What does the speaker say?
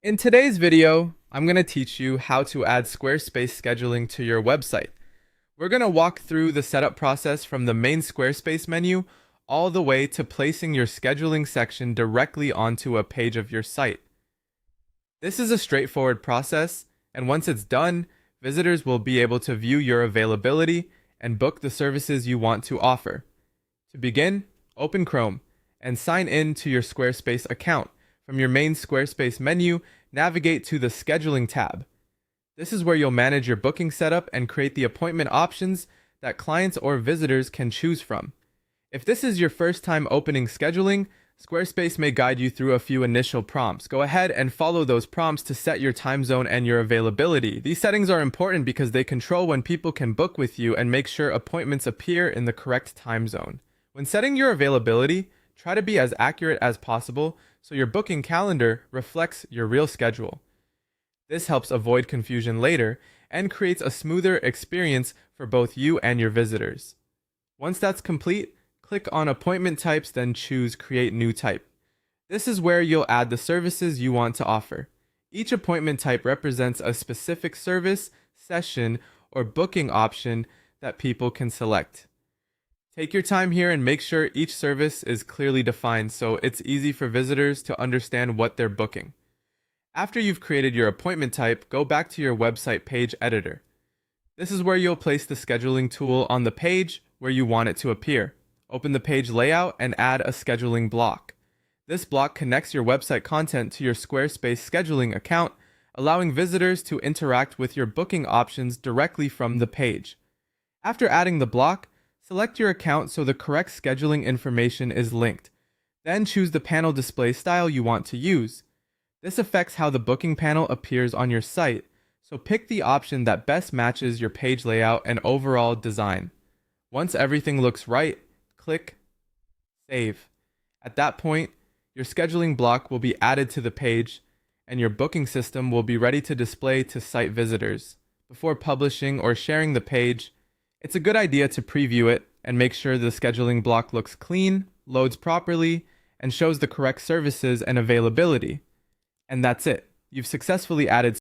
In today's video, I'm going to teach you how to add Squarespace scheduling to your website. We're going to walk through the setup process from the main Squarespace menu all the way to placing your scheduling section directly onto a page of your site. This is a straightforward process, and once it's done, visitors will be able to view your availability and book the services you want to offer. To begin, open Chrome and sign in to your Squarespace account. From your main Squarespace menu, navigate to the Scheduling tab. This is where you'll manage your booking setup and create the appointment options that clients or visitors can choose from. If this is your first time opening scheduling, Squarespace may guide you through a few initial prompts. Go ahead and follow those prompts to set your time zone and your availability. These settings are important because they control when people can book with you and make sure appointments appear in the correct time zone. When setting your availability, try to be as accurate as possible so your booking calendar reflects your real schedule. This helps avoid confusion later and creates a smoother experience for both you and your visitors. Once that's complete, click on Appointment Types, then choose Create New Type. This is where you'll add the services you want to offer. Each appointment type represents a specific service, session, or booking option that people can select. Take your time here and make sure each service is clearly defined so it's easy for visitors to understand what they're booking. After you've created your appointment type, go back to your website page editor. This is where you'll place the scheduling tool on the page where you want it to appear. Open the page layout and add a scheduling block. This block connects your website content to your Squarespace scheduling account, allowing visitors to interact with your booking options directly from the page. After adding the block, select your account so the correct scheduling information is linked. Then choose the panel display style you want to use. This affects how the booking panel appears on your site, so pick the option that best matches your page layout and overall design. Once everything looks right, click Save. At that point, your scheduling block will be added to the page, and your booking system will be ready to display to site visitors. Before publishing or sharing the page, it's a good idea to preview it and make sure the scheduling block looks clean, loads properly, and shows the correct services and availability. And that's it. You've successfully added